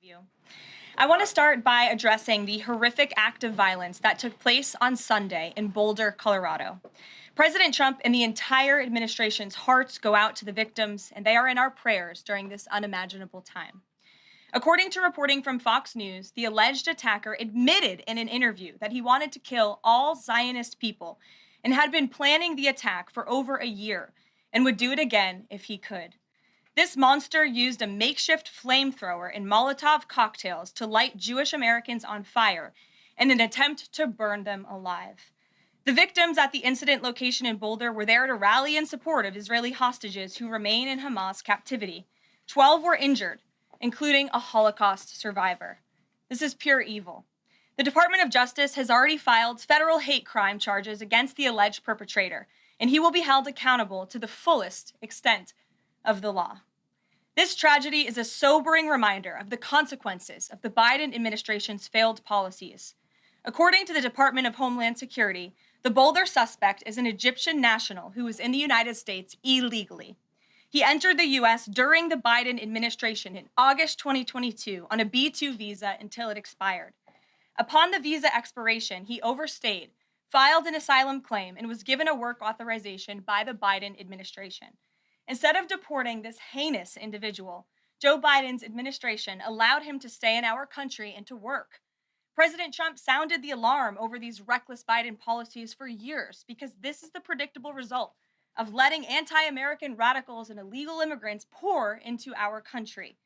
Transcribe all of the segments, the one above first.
you. I want to start by addressing the horrific act of violence that took place on Sunday in Boulder, Colorado. President Trump and the entire administration's hearts go out to the victims, and they are in our prayers during this unimaginable time. According to reporting from Fox News, the alleged attacker admitted in an interview that he wanted to kill all Zionist people and had been planning the attack for over a year and would do it again if he could. This monster used a makeshift flamethrower and Molotov cocktails to light Jewish Americans on fire in an attempt to burn them alive. The victims at the incident location in Boulder were there to rally in support of Israeli hostages who remain in Hamas captivity. 12 were injured, including a Holocaust survivor. This is pure evil. The Department of Justice has already filed federal hate crime charges against the alleged perpetrator, and he will be held accountable to the fullest extent of the law. This tragedy is a sobering reminder of the consequences of the Biden administration's failed policies. According to the Department of Homeland Security, the Boulder suspect is an Egyptian national who was in the United States illegally. He entered the U.S. during the Biden administration in August 2022 on a B-2 visa until it expired. Upon the visa expiration, he overstayed, filed an asylum claim, and was given a work authorization by the Biden administration. Instead of deporting this heinous individual, Joe Biden's administration allowed him to stay in our country and to work. President Trump sounded the alarm over these reckless Biden policies for years because this is the predictable result of letting anti-American radicals and illegal immigrants pour into our country.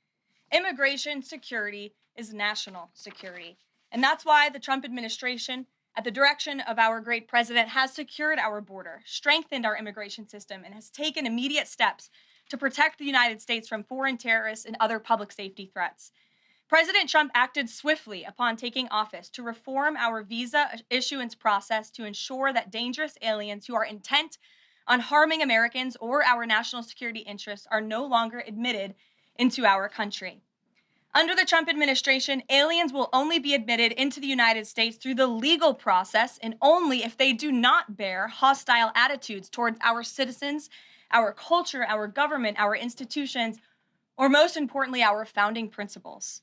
Immigration security is national security. And that's why the Trump administration, at the direction of our great president, has secured our border, strengthened our immigration system, and has taken immediate steps to protect the United States from foreign terrorists and other public safety threats. President Trump acted swiftly upon taking office to reform our visa issuance process to ensure that dangerous aliens who are intent on harming Americans or our national security interests are no longer admitted into our country. Under the Trump administration, aliens will only be admitted into the United States through the legal process and only if they do not bear hostile attitudes towards our citizens, our culture, our government, our institutions, or most importantly, our founding principles.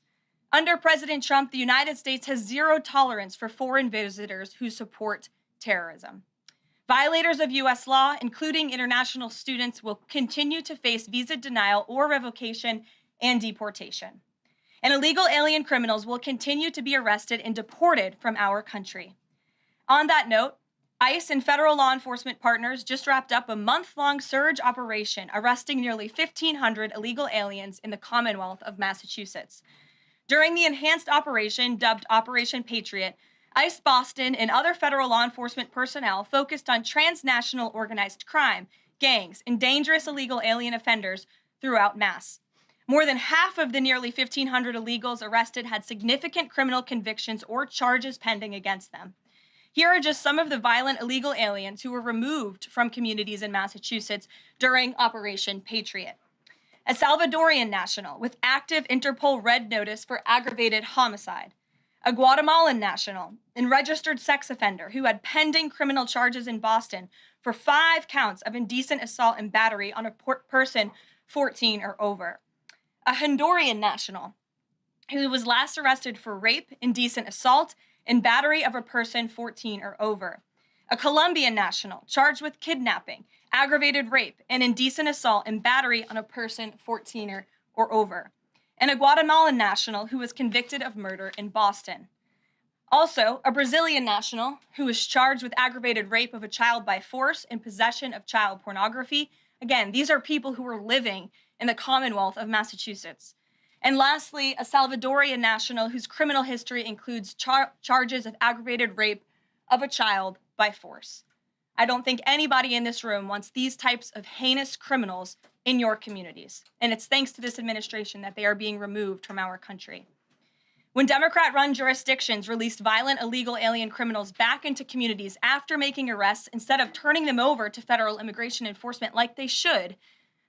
Under President Trump, the United States has zero tolerance for foreign visitors who support terrorism. Violators of U.S. law, including international students, will continue to face visa denial or revocation and deportation. And illegal alien criminals will continue to be arrested and deported from our country. On that note, ICE and federal law enforcement partners just wrapped up a month-long surge operation arresting nearly 1,500 illegal aliens in the Commonwealth of Massachusetts. During the enhanced operation dubbed Operation Patriot, ICE Boston and other federal law enforcement personnel focused on transnational organized crime, gangs, and dangerous illegal alien offenders throughout Mass. More than half of the nearly 1,500 illegals arrested had significant criminal convictions or charges pending against them. Here are just some of the violent illegal aliens who were removed from communities in Massachusetts during Operation Patriot. A Salvadorian national with active Interpol red notice for aggravated homicide. A Guatemalan national and registered sex offender who had pending criminal charges in Boston for 5 counts of indecent assault and battery on a person 14 or over. A Honduran national who was last arrested for rape, indecent assault, and battery of a person 14 or over. A Colombian national charged with kidnapping, aggravated rape, and indecent assault and battery on a person 14 or over. And a Guatemalan national who was convicted of murder in Boston. Also, a Brazilian national who was charged with aggravated rape of a child by force and possession of child pornography. Again, these are people who were living in the Commonwealth of Massachusetts. And lastly, a Salvadorian national whose criminal history includes charges of aggravated rape of a child by force. I don't think anybody in this room wants these types of heinous criminals in your communities. And it's thanks to this administration that they are being removed from our country. When Democrat-run jurisdictions released violent illegal alien criminals back into communities after making arrests instead of turning them over to federal immigration enforcement like they should,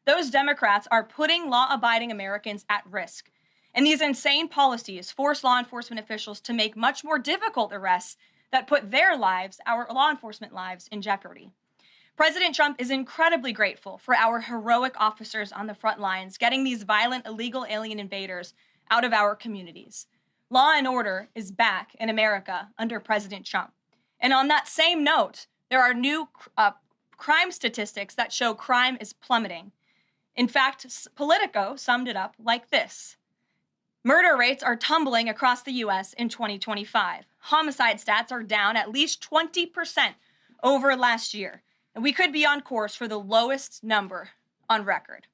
those Democrats are putting law-abiding Americans at risk. And these insane policies force law enforcement officials to make much more difficult arrests that put their lives, our law enforcement lives, in jeopardy. President Trump is incredibly grateful for our heroic officers on the front lines, getting these violent illegal alien invaders out of our communities. Law and order is back in America under President Trump. And on that same note, there are new crime statistics that show crime is plummeting. In fact, Politico summed it up like this. Murder rates are tumbling across the U.S. in 2025. Homicide stats are down at least 20% over last year. And we could be on course for the lowest number on record.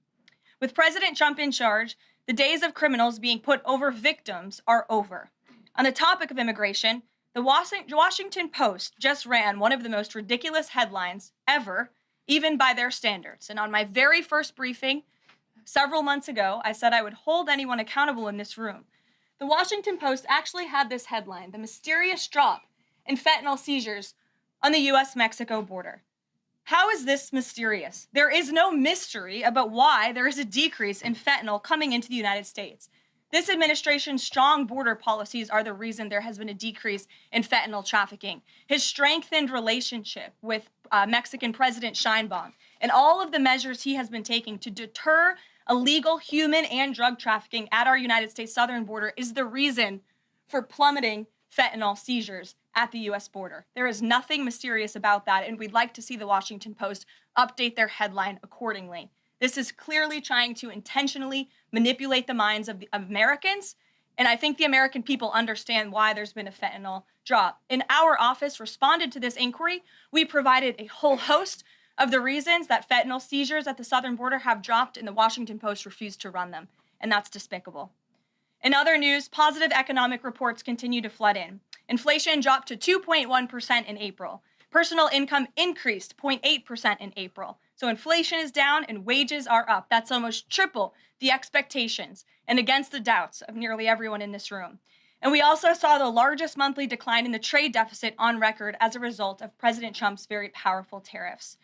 With President Trump in charge, the days of criminals being put over victims are over. On the topic of immigration, the Washington Post just ran one of the most ridiculous headlines ever, even by their standards. And on my very first briefing several months ago, I said I would hold anyone accountable in this room. The Washington Post actually had this headline, "The Mysterious Drop in Fentanyl Seizures on the U.S.-Mexico Border." How is this mysterious? There is no mystery about why there is a decrease in fentanyl coming into the United States. This administration's strong border policies are the reason there has been a decrease in fentanyl trafficking. His strengthened relationship with Mexican President Sheinbaum and all of the measures he has been taking to deter illegal human and drug trafficking at our United States southern border is the reason for plummeting fentanyl seizures at the U.S. border. There is nothing mysterious about that, and we'd like to see the Washington Post update their headline accordingly. This is clearly trying to intentionally manipulate the minds of Americans, and I think the American people understand why there's been a fentanyl drop. In our office responded to this inquiry. We provided a whole host of the reasons that fentanyl seizures at the southern border have dropped, and the Washington Post refused to run them, and that's despicable. In other news, positive economic reports continue to flood in. Inflation dropped to 2.1% in April. Personal income increased 0.8% in April. So inflation is down and wages are up. That's almost triple the expectations and against the doubts of nearly everyone in this room. And we also saw the largest monthly decline in the trade deficit on record as a result of President Trump's very powerful tariffs.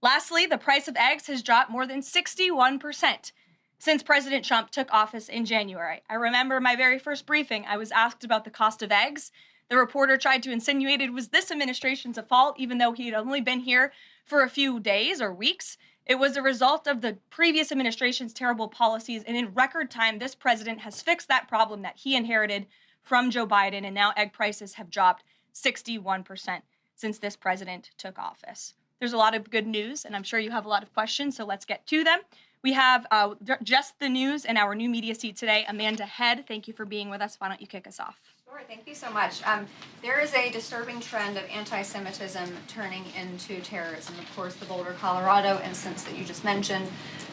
Lastly, the price of eggs has dropped more than 61% since President Trump took office in January. I remember my very first briefing, I was asked about the cost of eggs. The reporter tried to insinuate it was this administration's fault, even though he had only been here for a few days or weeks. It was a result of the previous administration's terrible policies, and in record time, this president has fixed that problem that he inherited from Joe Biden, and now egg prices have dropped 61% since this president took office. There's a lot of good news, and I'm sure you have a lot of questions, so let's get to them. We have just the news in our new media seat today. Amanda Head, thank you for being with us. Why don't you kick us off? Sure, thank you so much. There is a disturbing trend of anti-Semitism turning into terrorism. Of course, the Boulder, Colorado instance that you just mentioned,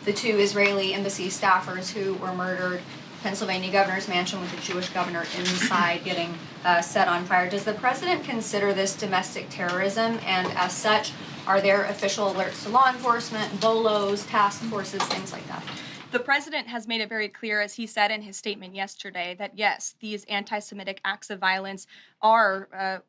the 2 Israeli embassy staffers who were murdered, Pennsylvania governor's mansion with the Jewish governor inside getting set on fire. Does the president consider this domestic terrorism? And as such, are there official alerts to law enforcement, BOLOs, task forces, things like that? The president has made it very clear, as he said in his statement yesterday, that yes, these anti-Semitic acts of violence are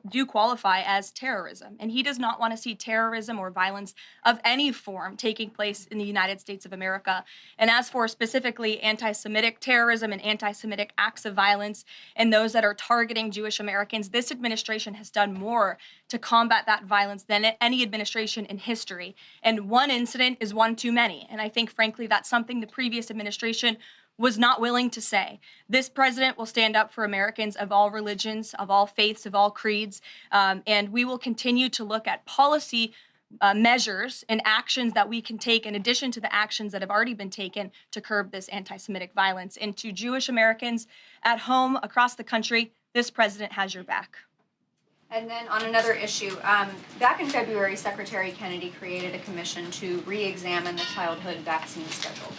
do qualify as terrorism, and he does not want to see terrorism or violence of any form taking place in the United States of America. And as for specifically anti-Semitic terrorism and anti-Semitic acts of violence and those that are targeting Jewish Americans, this administration has done more to combat that violence than any administration in history. And one incident is one too many. And I think, frankly, that's something the previous administration was not willing to say. This president will stand up for Americans of all religions, of all faiths, of all creeds, and we will continue to look at policy measures and actions that we can take in addition to the actions that have already been taken to curb this anti-Semitic violence. And to Jewish Americans at home, across the country, this president has your back. And then on another issue, back in February, Secretary Kennedy created a commission to re-examine the childhood vaccine schedule.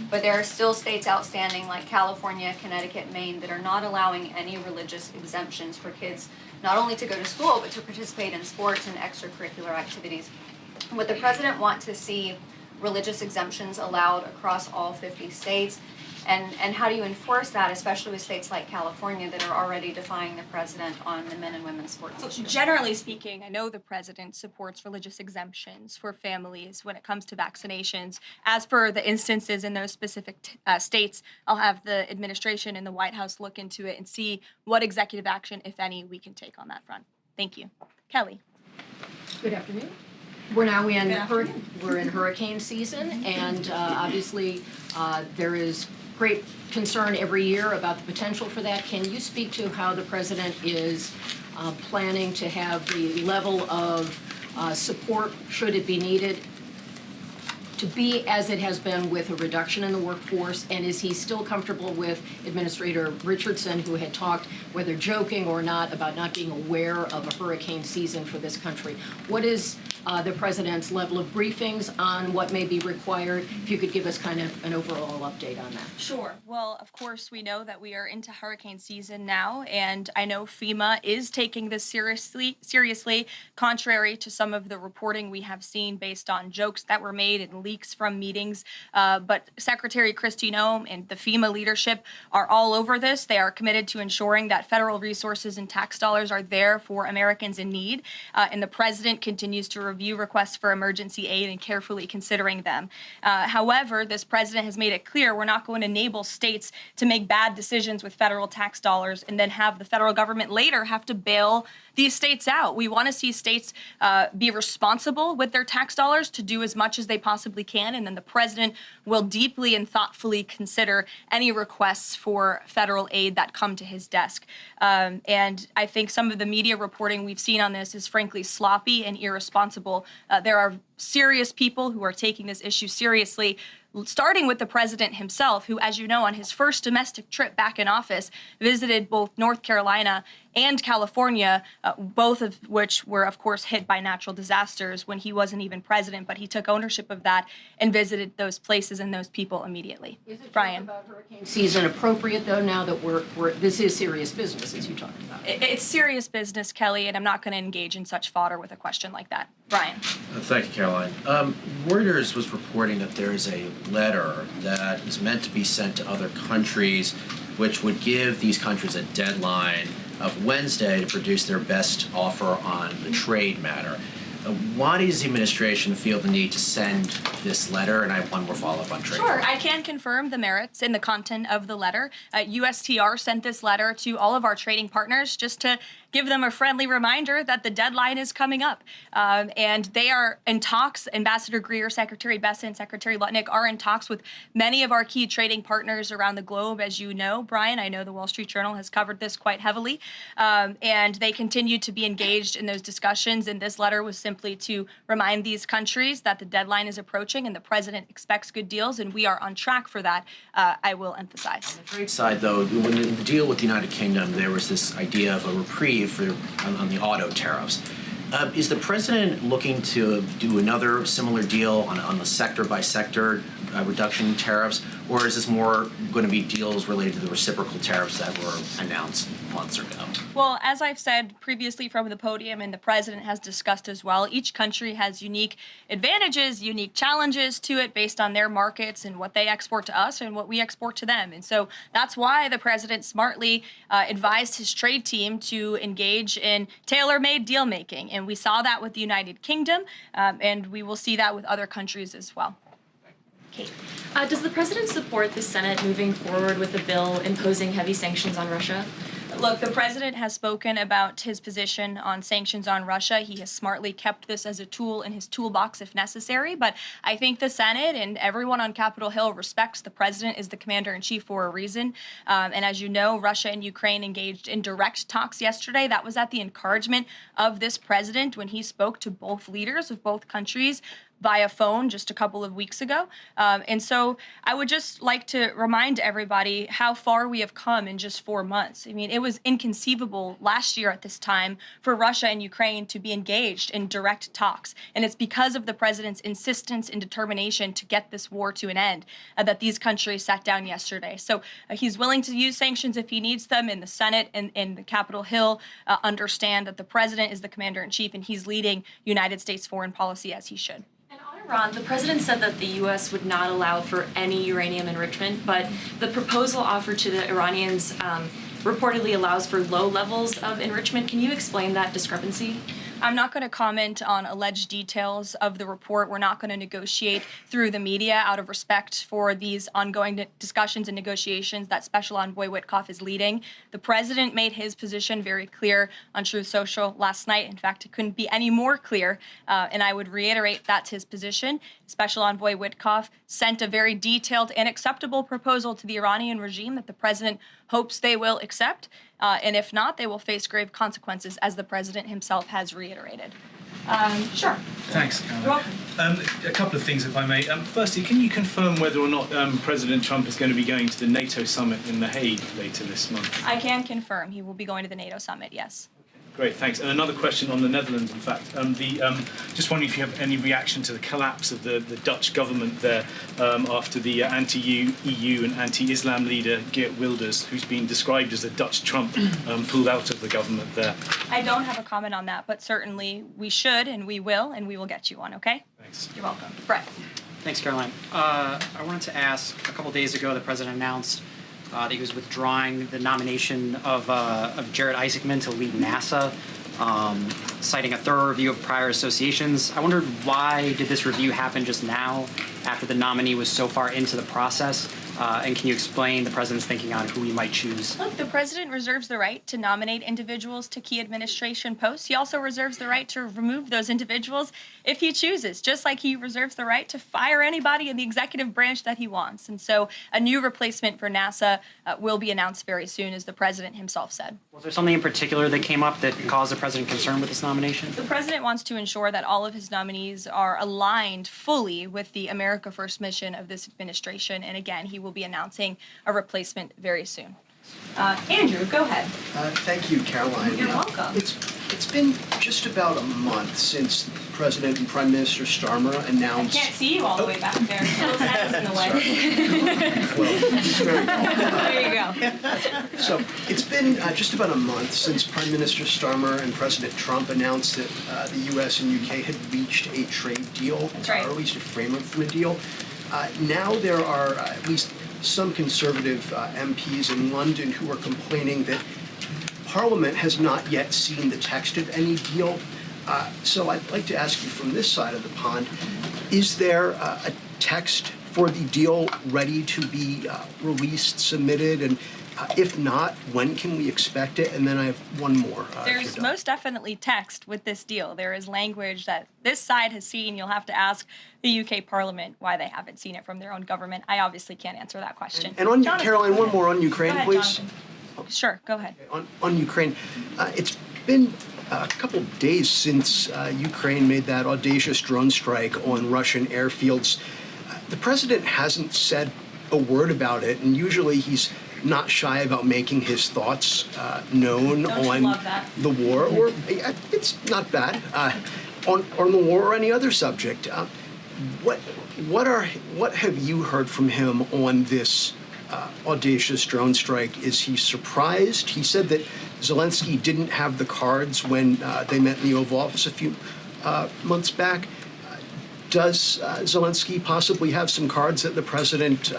But there are still states outstanding like California, Connecticut, Maine that are not allowing any religious exemptions for kids, not only to go to school, but to participate in sports and extracurricular activities. Would the president want to see religious exemptions allowed across all 50 states? And how do you enforce that, especially with states like California that are already defying the president on the men and women's sports issue? Generally speaking, I know the president supports religious exemptions for families when it comes to vaccinations. As for the instances in those specific states, I'll have the administration and the White House look into it and see what executive action, if any, we can take on that front. Thank you. Kelly. Good afternoon. We're now in hurricane season, and obviously there is great concern every year about the potential for that. Can you speak to how the president is planning to have the level of support, should it be needed, to be as it has been with a reduction in the workforce? And is he still comfortable with Administrator Richardson, who had talked, whether joking or not, about not being aware of a hurricane season for this country? What is the president's level of briefings on what may be required? If you could give us kind of an overall update on that. Sure. Well, of course, we know that we are into hurricane season now, and I know FEMA is taking this seriously, contrary to some of the reporting we have seen based on jokes that were made and leaks from meetings. But Secretary Kristi Noem and the FEMA leadership are all over this. They are committed to ensuring that federal resources and tax dollars are there for Americans in need, and the president continues to review requests for emergency aid and carefully considering them. However, this president has made it clear we're not going to enable states to make bad decisions with federal tax dollars and then have the federal government later have to bail these states out. We want to see states be responsible with their tax dollars to do as much as they possibly can, and then the president will deeply and thoughtfully consider any requests for federal aid that come to his desk. And I think some of the media reporting we've seen on this is frankly sloppy and irresponsible. There are serious people who are taking this issue seriously, starting with the president himself, who, as you know, on his first domestic trip back in office, visited both North Carolina and California, both of which were, of course, hit by natural disasters when he wasn't even president, but he took ownership of that and visited those places and those people immediately. Is it Brian. about hurricane season appropriate, though, now that this is serious business, as you talked about? It's serious business, Kelly, and I'm not going to engage in such fodder with a question like that. Brian. Thank you, Caroline. Reuters was reporting that there is a letter that is meant to be sent to other countries, which would give these countries a deadline of Wednesday to produce their best offer on the trade matter. Why does the administration feel the need to send this letter? And I have one more follow-up on trade. Sure, I can confirm the merits and the content of the letter. USTR sent this letter to all of our trading partners just to give them a friendly reminder that the deadline is coming up. And they are in talks. Ambassador Greer, Secretary Bessent, Secretary Lutnick are in talks with many of our key trading partners around the globe. As you know, Brian, I know the Wall Street Journal has covered this quite heavily. And they continue to be engaged in those discussions. And this letter was simply to remind these countries that the deadline is approaching and the president expects good deals, and we are on track for that, I will emphasize. On the trade side, though, when the deal with the United Kingdom, there was this idea of a reprieve on the auto tariffs. Is the president looking to do another similar deal on the sector-by-sector reduction in tariffs, or is this more going to be deals related to the reciprocal tariffs that were announced months ago? Well, as I've said previously from the podium and the president has discussed as well, each country has unique advantages, unique challenges to it based on their markets and what they export to us and what we export to them. And so that's why the president smartly advised his trade team to engage in tailor-made deal making. And we saw that with the United Kingdom, and we will see that with other countries as well. Kate. Does the president support the Senate moving forward with a bill imposing heavy sanctions on Russia? Look, the president has spoken about his position on sanctions on Russia. He has smartly kept this as a tool in his toolbox if necessary. But I think the Senate and everyone on Capitol Hill respects the president as the commander-in-chief for a reason. And as you know, Russia and Ukraine engaged in direct talks yesterday. That was at the encouragement of this president when he spoke to both leaders of both countries via phone just a couple of weeks ago. And so I would just like to remind everybody how far we have come in just 4 months. I mean, it was inconceivable last year at this time for Russia and Ukraine to be engaged in direct talks. And it's because of the president's insistence and determination to get this war to an end that these countries sat down yesterday. So he's willing to use sanctions if he needs them, and the Senate and the Capitol Hill understand that the president is the commander-in-chief and he's leading United States foreign policy as he should. Iran, the president said that the U.S. would not allow for any uranium enrichment, but the proposal offered to the Iranians reportedly allows for low levels of enrichment. Can you explain that discrepancy? I'm not going to comment on alleged details of the report. We're not going to negotiate through the media out of respect for these ongoing discussions and negotiations that Special Envoy Witkoff is leading. The president made his position very clear on Truth Social last night. In fact, it couldn't be any more clear, and I would reiterate that's his position. Special Envoy Witkoff sent a very detailed and acceptable proposal to the Iranian regime that the president hopes they will accept, and if not, they will face grave consequences, as the president himself has reiterated. Sure. Thanks, Caroline. You're welcome. A couple of things, if I may. Firstly, can you confirm whether or not President Trump is going to be going to the NATO summit in The Hague later this month? I can confirm he will be going to the NATO summit, yes. Great, thanks. And another question on the Netherlands, in fact. Just wondering if you have any reaction to the collapse of the Dutch government there after the anti-EU and anti-Islam leader Geert Wilders, who's been described as a Dutch Trump, pulled out of the government there. I don't have a comment on that, but certainly we should and we will get you one, okay? Thanks. You're welcome. Brett. Thanks, Caroline. I wanted to ask, a couple days ago, the president announced that he was withdrawing the nomination of Jared Isaacman to lead NASA, citing a thorough review of prior associations. I wondered, why did this review happen just now, after the nominee was so far into the process? And can you explain the president's thinking on who he might choose? Look, the president reserves the right to nominate individuals to key administration posts. He also reserves the right to remove those individuals if he chooses, just like he reserves the right to fire anybody in the executive branch that he wants. And so a new replacement for NASA will be announced very soon, as the president himself said. Was there something in particular that came up that caused the president concern with this nomination? The president wants to ensure that all of his nominees are aligned fully with the America First mission of this administration. And again, he will be announcing a replacement very soon. Andrew, go ahead. Thank you, Caroline. You're welcome. It's been just about a month since President and Prime Minister Starmer I announced... can't see you all the way back there. Phil's head is in the way. Well, it's very There you go. So it's been just about a month since Prime Minister Starmer and President Trump announced that the U.S. and U.K. had reached a trade deal, right. or at least a framework for a deal. Now there are at least some conservative MPs in London who are complaining that Parliament has not yet seen the text of any deal. So I'd like to ask you, from this side of the pond, is there a text for the deal ready to be released, submitted, and if not, when can we expect it? And then I have one more. There's most definitely text with this deal. There is language that this side has seen. You'll have to ask the UK Parliament why they haven't seen it from their own government. I obviously can't answer that question. And on Jonathan, Caroline, go one ahead. more on Ukraine, Go ahead, please. Jonathan. Sure, go ahead. On Ukraine, it's been a couple of days since Ukraine made that audacious drone strike on Russian airfields. The president hasn't said a word about it, and usually he's not shy about making his thoughts known on the war, or it's not bad, on the war or any other subject. What have you heard from him on this audacious drone strike? Is he surprised? He said that Zelensky didn't have the cards when they met in the Oval Office a few months back. Does Zelensky possibly have some cards that the president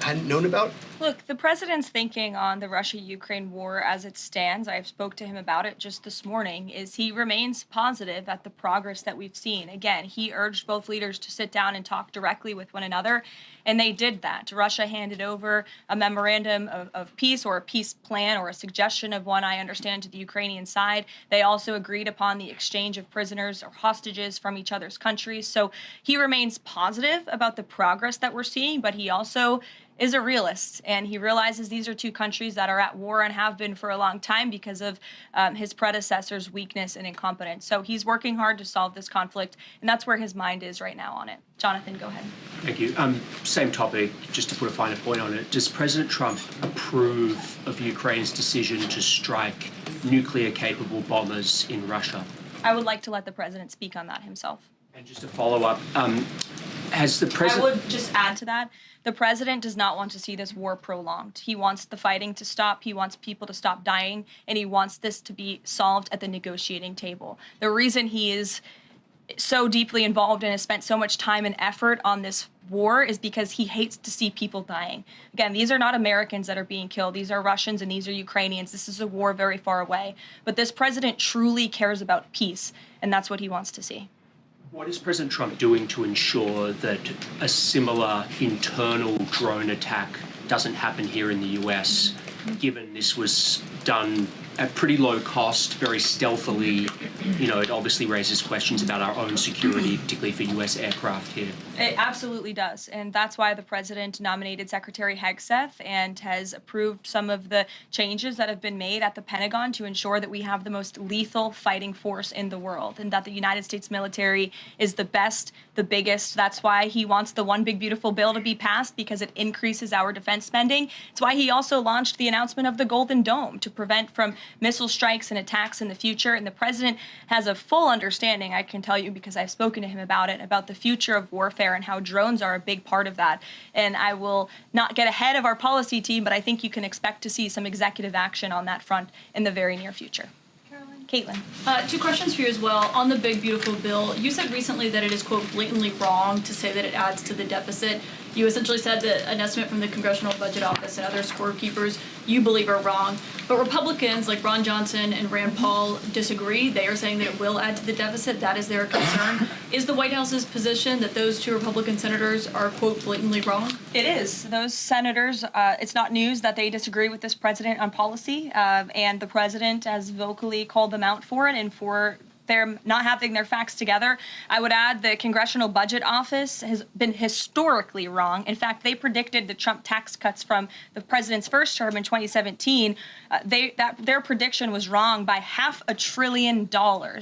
hadn't known about? Look, the president's thinking on the Russia-Ukraine war as it stands, I spoke to him about it just this morning, is he remains positive at the progress that we've seen. Again, he urged both leaders to sit down and talk directly with one another, and they did that. Russia handed over a memorandum of peace, or a peace plan, or a suggestion of one, I understand, to the Ukrainian side. They also agreed upon the exchange of prisoners or hostages from each other's countries. So he remains positive about the progress that we're seeing, but he also is a realist, and he realizes these are two countries that are at war and have been for a long time because of his predecessor's weakness and incompetence. So he's working hard to solve this conflict, and that's where his mind is right now on it. Jonathan, go ahead. Thank you. Same topic, just to put a finer point on it. Does President Trump approve of Ukraine's decision to strike nuclear-capable bombers in Russia? I would like to let the president speak on that himself. And just to follow up, has the president... I would just add to that, the president does not want to see this war prolonged. He wants the fighting to stop, he wants people to stop dying, and he wants this to be solved at the negotiating table. The reason he is so deeply involved and has spent so much time and effort on this war is because he hates to see people dying. Again, these are not Americans that are being killed. These are Russians and these are Ukrainians. This is a war very far away. But this president truly cares about peace, and that's what he wants to see. What is President Trump doing to ensure that a similar internal drone attack doesn't happen here in the US, given this was done at pretty low cost, very stealthily? You know, it obviously raises questions about our own security, particularly for US aircraft here. It absolutely does, and that's why the president nominated Secretary Hegseth and has approved some of the changes that have been made at the Pentagon to ensure that we have the most lethal fighting force in the world and that the United States military is the best, the biggest. That's why he wants the One Big Beautiful Bill to be passed, because it increases our defense spending. It's why he also launched the announcement of the Golden Dome to prevent from missile strikes and attacks in the future. And the president has a full understanding, I can tell you because I've spoken to him about it, about the future of warfare and how drones are a big part of that. And I will not get ahead of our policy team, but I think you can expect to see some executive action on that front in the very near future. Caitlin. Two questions for you as well. On the Big Beautiful Bill, you said recently that it is, quote, blatantly wrong to say that it adds to the deficit. You essentially said that an estimate from the Congressional Budget Office and other scorekeepers you believe are wrong. But Republicans like Ron Johnson and Rand Paul disagree. They are saying that it will add to the deficit. That is their concern. Is the White House's position that those two Republican senators are, quote, blatantly wrong? It is. Those senators, it's not news that they disagree with this president on policy, and the president has vocally called them out for it and for they're not having their facts together. I would add the Congressional Budget Office has been historically wrong. In fact, they predicted the Trump tax cuts from the president's first term in 2017. Their prediction was wrong by $500 billion.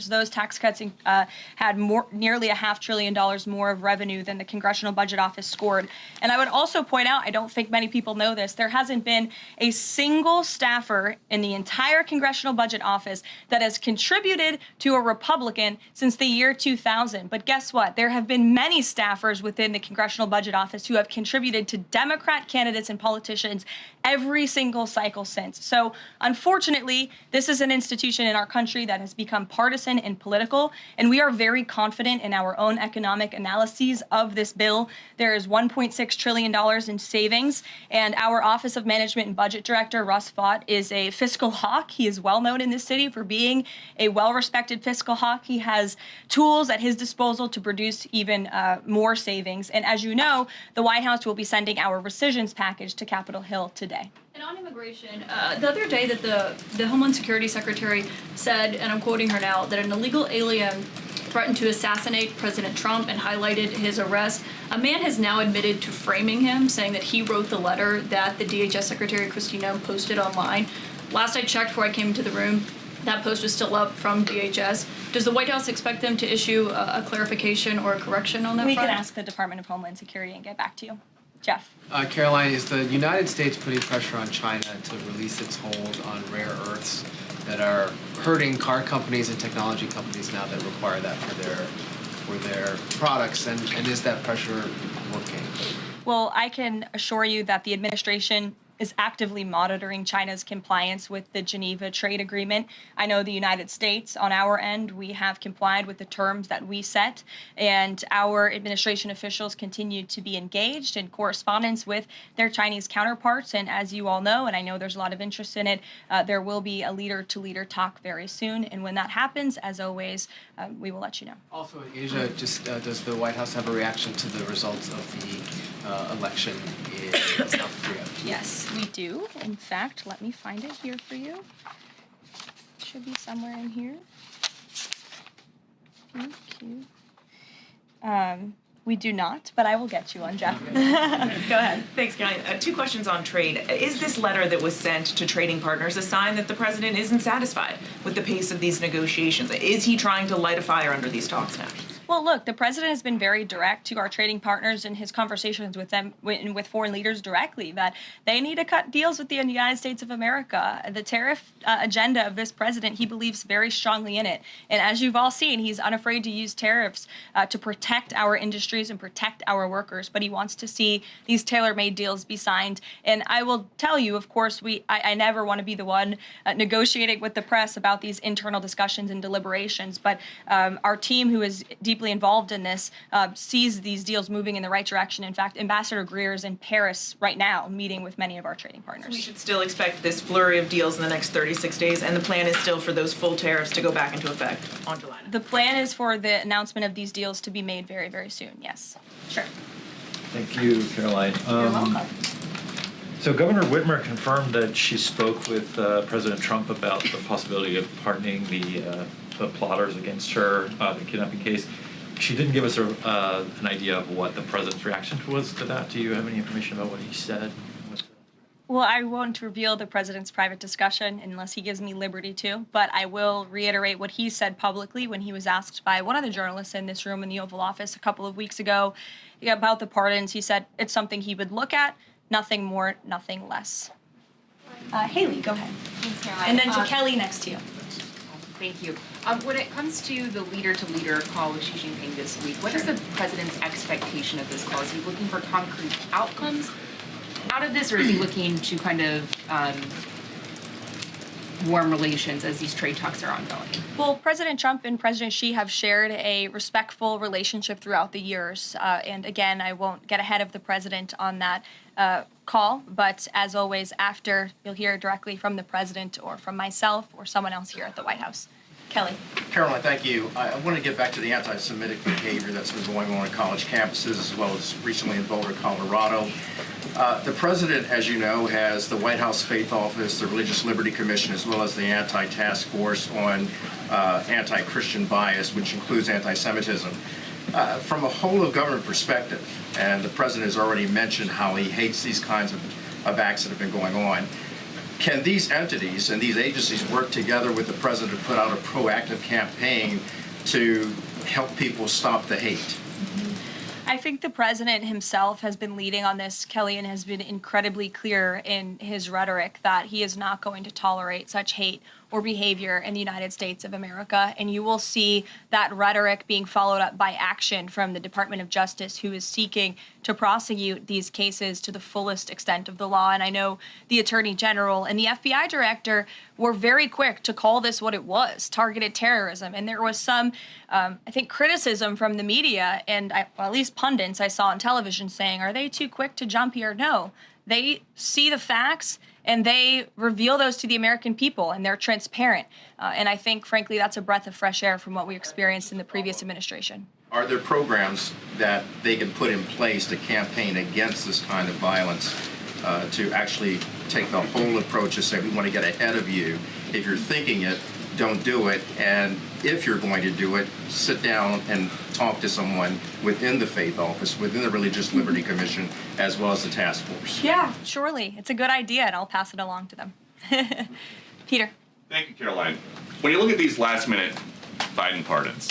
Those tax cuts had nearly $500 billion more of revenue than the Congressional Budget Office scored. And I would also point out, I don't think many people know this, there hasn't been a single staffer in the entire Congressional Budget Office that has contributed to a Republican since the year 2000. But guess what? There have been many staffers within the Congressional Budget Office who have contributed to Democrat candidates and politicians every single cycle since. So unfortunately, this is an institution in our country that has become partisan and political, and we are very confident in our own economic analyses of this bill. There is $1.6 trillion in savings, and our Office of Management and Budget Director, Russ Vought, is a fiscal hawk. He is well known in this city for being a well-respected fiscal hawk. He has tools at his disposal to produce even more savings. And as you know, the White House will be sending our rescissions package to Capitol Hill today. And on immigration, the other day that the Homeland Security Secretary said, and I'm quoting her now, that an illegal alien threatened to assassinate President Trump and highlighted his arrest. A man has now admitted to framing him, saying that he wrote the letter that the DHS Secretary Kristi Noem posted online. Last I checked before I came into the room, that post was still up from DHS. Does the White House expect them to issue a clarification or a correction on that We front? can ask the Department of Homeland Security and get back to you. Jeff. Caroline, is the United States putting pressure on China to release its hold on rare earths that are hurting car companies and technology companies now that require that for their products? And is that pressure working? Well, I can assure you that the administration is actively monitoring China's compliance with the Geneva Trade Agreement. I know the United States, on our end, we have complied with the terms that we set, and our administration officials continue to be engaged in correspondence with their Chinese counterparts. And as you all know, and I know there's a lot of interest in it, there will be a leader-to-leader talk very soon. And when that happens, as always, we will let you know. Also, Asia, just does the White House have a reaction to the results of the election in South Korea? Yes, we do. In fact, let me find it here for you. It should be somewhere in here. Thank you. We do not, but I will get you one, Jeff. Go ahead. Thanks, Caroline. Two questions on trade. Is this letter that was sent to trading partners a sign that the president isn't satisfied with the pace of these negotiations? Is he trying to light a fire under these talks now? Well, look, the president has been very direct to our trading partners in his conversations with them, with foreign leaders directly, that they need to cut deals with the United States of America. The tariff agenda of this president, he believes very strongly in it. And as you've all seen, he's unafraid to use tariffs to protect our industries and protect our workers. But he wants to see these tailor-made deals be signed. And I will tell you, of course, I never want to be the one negotiating with the press about these internal discussions and deliberations. But our team, who is deeply deeply involved in this, sees these deals moving in the right direction. In fact, Ambassador Greer is in Paris right now meeting with many of our trading partners. We should still expect this flurry of deals in the next 36 days, and the plan is still for those full tariffs to go back into effect on July 9th. The plan is for the announcement of these deals to be made very, very soon, yes. Sure. Thank you, Caroline. You're welcome. So Governor Whitmer confirmed that she spoke with President Trump about the possibility of pardoning the plotters against her, the kidnapping case. She didn't give us an idea of what the president's reaction was to that. Do you have any information about what he said? Well, I won't reveal the president's private discussion unless he gives me liberty to, but I will reiterate what he said publicly when he was asked by one of the journalists in this room in the Oval Office a couple of weeks ago about the pardons. He said it's something he would look at, nothing more, nothing less. Haley, go ahead. Thanks, Caroline. And then to Kelly next to you. Thank you. When it comes to the leader-to-leader call with Xi Jinping this week, what is the president's expectation of this call? Is he looking for concrete outcomes out of this, or is he looking to kind of warm relations as these trade talks are ongoing? Well, President Trump and President Xi have shared a respectful relationship throughout the years. And again, I won't get ahead of the president on that call, but as always, after, you'll hear directly from the president or from myself or someone else here at the White House. Kelly. Caroline, thank you. I want to get back to the anti-Semitic behavior that's been going on in college campuses, as well as recently in Boulder, Colorado. The president, as you know, has the White House Faith Office, the Religious Liberty Commission, as well as the Anti-Task Force on anti-Christian bias, which includes anti-Semitism. From a whole of government perspective, and the president has already mentioned how he hates these kinds of acts that have been going on, can these entities and these agencies work together with the president to put out a proactive campaign to help people stop the hate? I think the president himself has been leading on this, Kelly, and has been incredibly clear in his rhetoric that he is not going to tolerate such hate or behavior in the United States of America. And you will see that rhetoric being followed up by action from the Department of Justice, who is seeking to prosecute these cases to the fullest extent of the law. And I know the Attorney General and the FBI Director were very quick to call this what it was, targeted terrorism. And there was some, I think, criticism from the media and well, at least pundits I saw on television saying, are they too quick to jump here? No, they see the facts and they reveal those to the American people, and they're transparent. And I think, frankly, that's a breath of fresh air from what we experienced in the previous administration. Are there programs that they can put in place to campaign against this kind of violence, to actually take the whole approach and say, we want to get ahead of you. If you're thinking it, don't do it. And if you're going to do it, sit down and talk to someone within the Faith Office, within the Religious Liberty Commission, as well as the task force. Yeah, surely. It's a good idea, and I'll pass it along to them. Peter. Thank you, Caroline. When you look at these last-minute Biden pardons,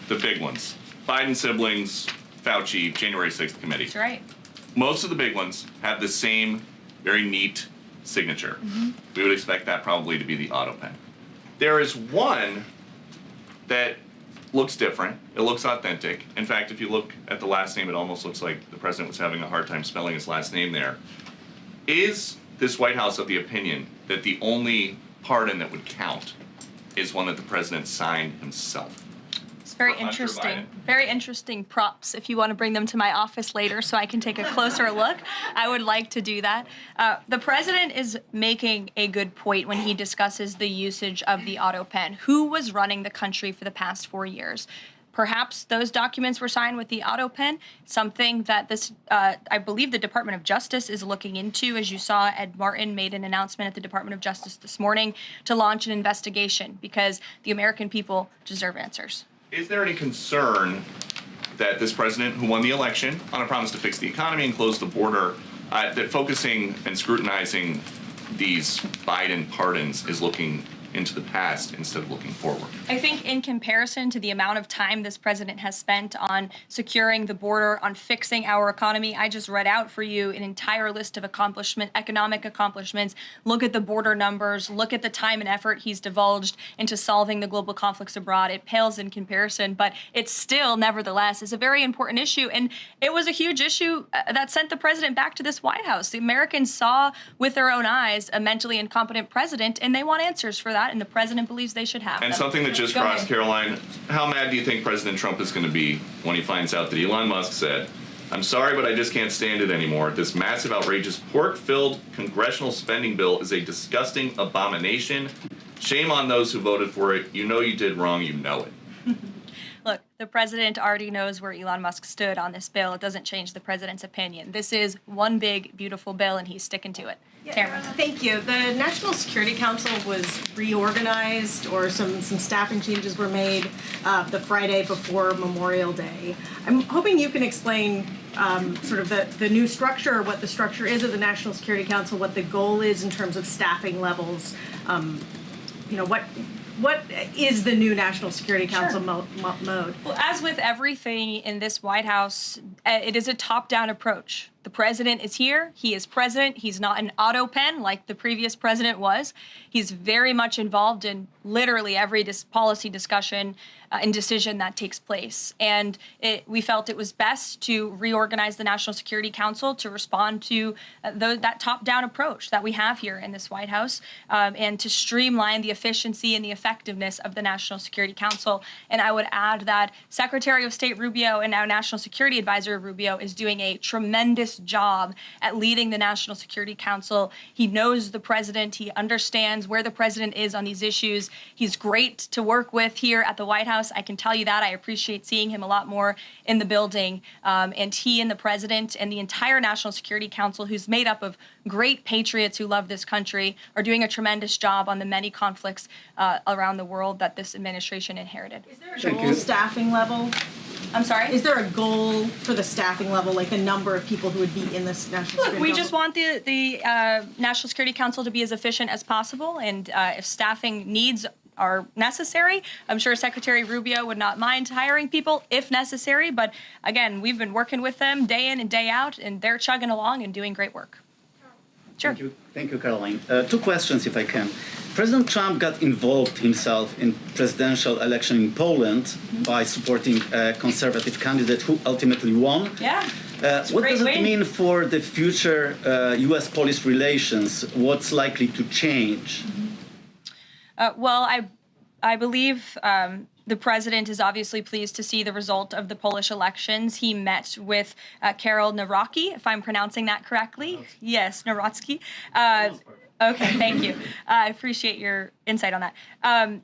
the big ones, Biden siblings, Fauci, January 6th committee. That's right. Most of the big ones have the same very neat signature. We would expect that probably to be the auto pen. There is one that looks different. It looks authentic. In fact, if you look at the last name, it almost looks like the president was having a hard time spelling his last name there. Is this White House of the opinion that the only pardon that would count is one that the president signed himself? It's very interesting. Very interesting props. If you want to bring them to my office later so I can take a closer look, I would like to do that. The president is making a good point when he discusses the usage of the auto pen. Who was running the country for the past 4 years? Perhaps those documents were signed with the auto pen, something that this, I believe the Department of Justice is looking into. As you saw, Ed Martin made an announcement at the Department of Justice this morning to launch an investigation because the American people deserve answers. Is there any concern that this president, who won the election on a promise to fix the economy and close the border, that focusing and scrutinizing these Biden pardons is looking into the past instead of looking forward? I think in comparison to the amount of time this president has spent on securing the border, on fixing our economy, I just read out for you an entire list of economic accomplishments. Look at the border numbers, look at the time and effort he's divulged into solving the global conflicts abroad. It pales in comparison, but it still, nevertheless, is a very important issue. And it was a huge issue that sent the president back to this White House. The Americans saw with their own eyes a mentally incompetent president, and they want answers for that. that, and the president believes they should have And them. something that just Go crossed ahead. Caroline, how mad do you think President Trump is going to be when he finds out that Elon Musk said, "I'm sorry, but I just can't stand it anymore. This massive, outrageous, pork-filled congressional spending bill is a disgusting abomination. Shame on those who voted for it. You know you did wrong. You know it." Look, the president already knows where Elon Musk stood on this bill. It doesn't change the president's opinion. This is one big, beautiful bill, and he's sticking to it. Tamara. Thank you. The National Security Council was reorganized, or some staffing changes were made the Friday before Memorial Day. I'm hoping you can explain sort of the new structure, or what the structure is of the National Security Council, what the goal is in terms of staffing levels. What is the new National Security Council mode? Well, as with everything in this White House, it is a top-down approach. The president is here. He is president. He's not an auto pen like the previous president was. He's very much involved in literally every policy discussion and decision that takes place. And we felt it was best to reorganize the National Security Council to respond to that top-down approach that we have here in this White House, and to streamline the efficiency and the effectiveness of the National Security Council. And I would add that Secretary of State Rubio and now National Security Advisor Rubio is doing a tremendous job at leading the National Security Council. He knows the president. He understands where the president is on these issues. He's great to work with here at the White House. I can tell you that. I appreciate seeing him a lot more in the building. And he and the president and the entire National Security Council, who's made up of great patriots who love this country, are doing a tremendous job on the many conflicts around the world that this administration inherited. Is there a goal staffing level? I'm sorry? Is there a goal for the staffing level, like the number of people who would be in this National Security We Council? just want the National Security Council to be as efficient as possible, and if staffing needs are necessary, I'm sure Secretary Rubio would not mind hiring people if necessary, but again, we've been working with them day in and day out, and they're chugging along and doing great work. Sure. Thank you, Caroline. Two questions, if I can. President Trump got involved himself in presidential election in Poland by supporting a conservative candidate who ultimately won. Yeah. What does it mean for the future U.S.-Polish relations? What's likely to change? Well, I believe the president is obviously pleased to see the result of the Polish elections. He met with Karol Nawrocki, if I'm pronouncing that correctly. Yes, Nawrocki. Okay, thank you. I appreciate your insight on that.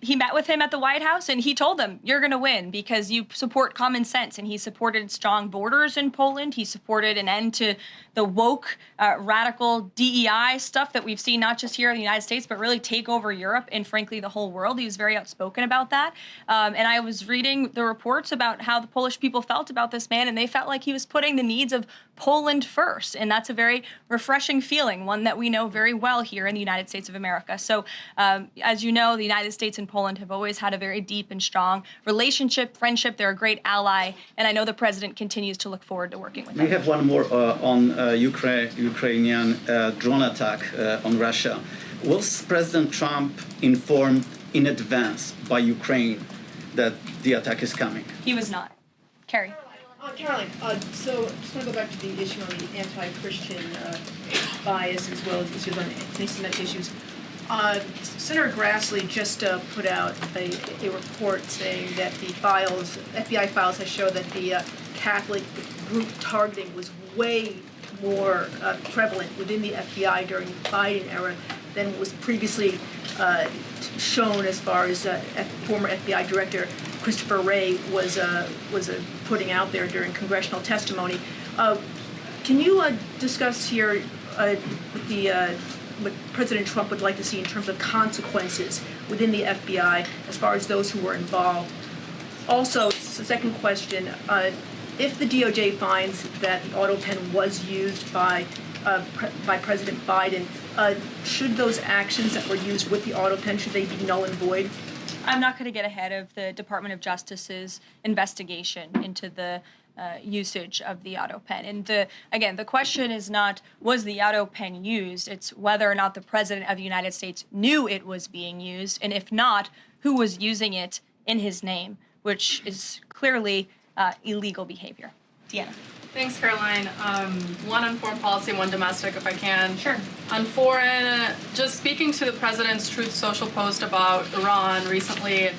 He met with him at the White House, and he told them, you're going to win because you support common sense. And he supported strong borders in Poland. He supported an end to the woke, radical DEI stuff that we've seen not just here in the United States, but really take over Europe and, frankly, the whole world. He was very outspoken about that. And I was reading the reports about how the Polish people felt about this man, and they felt like he was putting the needs of Poland first. And that's a very refreshing feeling, one that we know very well here in the United States of America. So as you know, the United States and Poland have always had a very deep and strong relationship, friendship. They're a great ally, and I know the president continues to look forward to working with them. We have one more on Ukrainian drone attack on Russia. Was President Trump informed in advance by Ukraine that the attack is coming? He was not. Carrie. Caroline, so just want to go back to the issue on the anti-Christian bias as well as issues on anti-Semitic issues. Senator Grassley just put out a report saying that the FBI files have shown that the Catholic group targeting was way more prevalent within the FBI during the Biden era than was previously shown, as far as former FBI Director Christopher Wray was putting out there during congressional testimony. Can you discuss here what President Trump would like to see in terms of consequences within the FBI as far as those who were involved? Also, the second question, if the DOJ finds that the auto pen was used by President Biden, should those actions that were used with the auto pen, should they be null and void? I'm not going to get ahead of the Department of Justice's investigation into the usage of the auto pen. And again, the question is not, was the auto pen used? It's whether or not the President of the United States knew it was being used, and if not, who was using it in his name, which is clearly illegal behavior. Deanna. Thanks, Caroline. One on foreign policy, one domestic, if I can. Sure. On foreign, just speaking to the president's Truth Social post about Iran recently,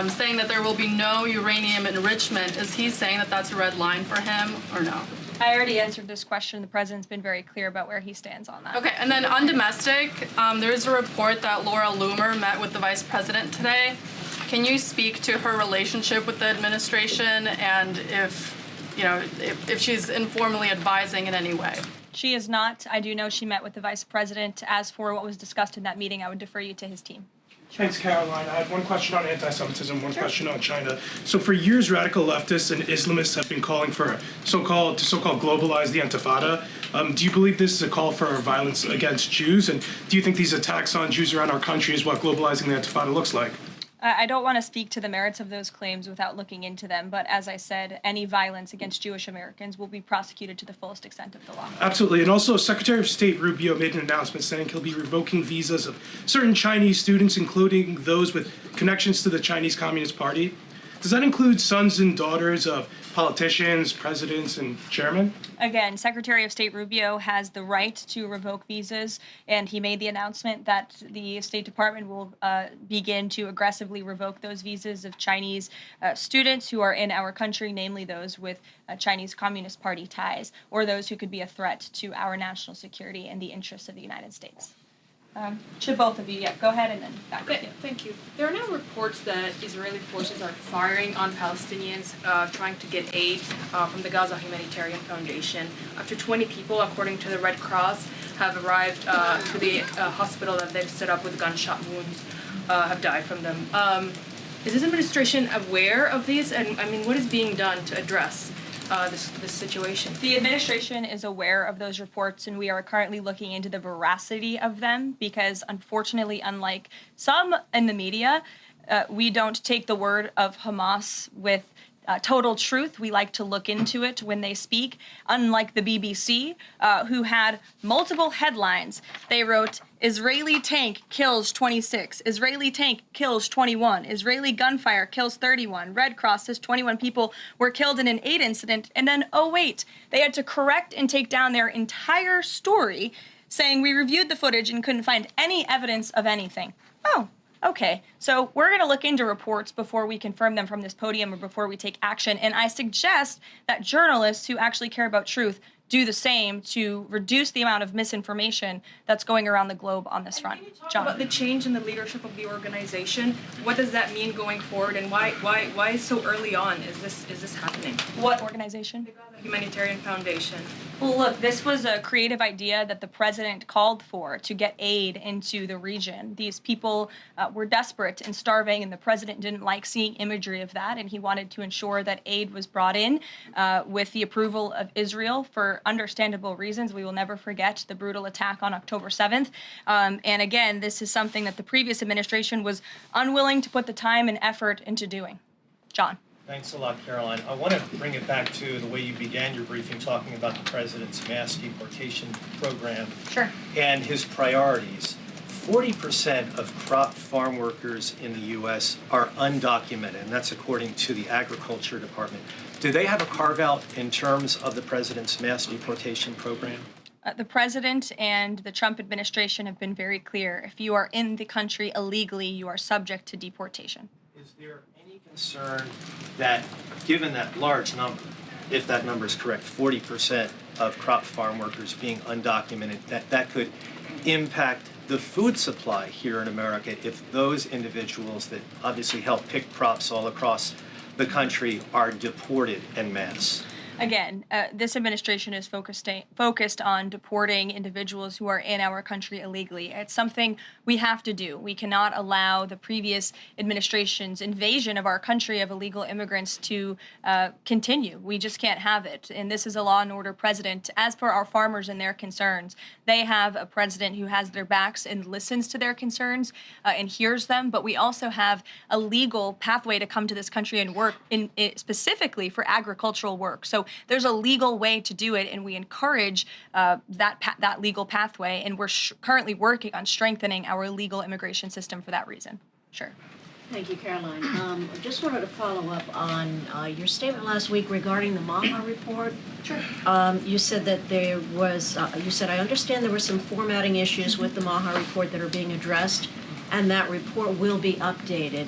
saying that there will be no uranium enrichment. Is he saying that that's a red line for him, or no? I already answered this question. The president's been very clear about where he stands on that. Okay, and then on domestic, there's a report that Laura Loomer met with the vice president today. Can you speak to her relationship with the administration and if she's informally advising in any way? She is not. I do know she met with the vice president. As for what was discussed in that meeting, I would defer you to his team. Thanks, Caroline. I have one question on anti-Semitism, one question on China. So for years, radical leftists and Islamists have been calling for so-called globalize the Intifada. Do you believe this is a call for violence against Jews? And do you think these attacks on Jews around our country is what globalizing the Intifada looks like? I don't want to speak to the merits of those claims without looking into them, but as I said, any violence against Jewish Americans will be prosecuted to the fullest extent of the law. Absolutely. And also, Secretary of State Rubio made an announcement saying he'll be revoking visas of certain Chinese students, including those with connections to the Chinese Communist Party. Does that include sons and daughters of politicians, presidents, and chairmen? Again, Secretary of State Rubio has the right to revoke visas, and he made the announcement that the State Department will begin to aggressively revoke those visas of Chinese students who are in our country, namely those with Chinese Communist Party ties, or those who could be a threat to our national security and the interests of the United States. To both of you, yeah, go ahead and then back to you. Thank you. There are now reports that Israeli forces are firing on Palestinians trying to get aid from the Gaza Humanitarian Foundation. Up to 20 people, according to the Red Cross, have arrived to the hospital that they've set up with gunshot wounds, have died from them. Is this administration aware of these? And I mean, what is being done to address this situation? The administration is aware of those reports, and we are currently looking into the veracity of them because, unfortunately, unlike some in the media, we don't take the word of Hamas with total truth. We like to look into it when they speak. Unlike the BBC, who had multiple headlines, they wrote, Israeli tank kills 26, Israeli tank kills 21, Israeli gunfire kills 31, Red Cross says 21 people were killed in an aid incident, and then, oh wait, they had to correct and take down their entire story, saying we reviewed the footage and couldn't find any evidence of anything. Oh, okay, so we're going to look into reports before we confirm them from this podium or before we take action, and I suggest that journalists who actually care about truth do the same to reduce the amount of misinformation that's going around the globe on this front. John. About the change in the leadership of the organization, what does that mean going forward, and why so early on is this happening? What organization? The Gaza Humanitarian Foundation. Well, look, this was a creative idea that the president called for to get aid into the region. These people were desperate and starving, and the president didn't like seeing imagery of that, and he wanted to ensure that aid was brought in with the approval of Israel for understandable reasons. We will never forget the brutal attack on October 7th. And again, this is something that the previous administration was unwilling to put the time and effort into doing. John. Thanks a lot, Caroline. I want to bring it back to the way you began your briefing, talking about the president's mass deportation program and his priorities. 40% of crop farm workers in the U.S. are undocumented, and that's according to the Agriculture Department. Do they have a carve-out in terms of the president's mass deportation program? The president and the Trump administration have been very clear. If you are in the country illegally, you are subject to deportation. Is there any concern that, given that large number, if that number is correct, 40% of crop farm workers being undocumented, that could impact the food supply here in America if those individuals that obviously help pick crops all across the country are deported en masse? Again, this administration is focused on deporting individuals who are in our country illegally. It's something we have to do. We cannot allow the previous administration's invasion of our country of illegal immigrants to continue. We just can't have it. And this is a law and order president. As for our farmers and their concerns, they have a president who has their backs and listens to their concerns and hears them. But we also have a legal pathway to come to this country and work specifically for agricultural work. So there's a legal way to do it, and we encourage that legal pathway, and we're currently working on strengthening our legal immigration system for that reason. Sure. Thank you, Caroline. I just wanted to follow up on your statement last week regarding the Maha report. Sure. You said that there was, I understand there were some formatting issues with the Maha report that are being addressed, and that report will be updated.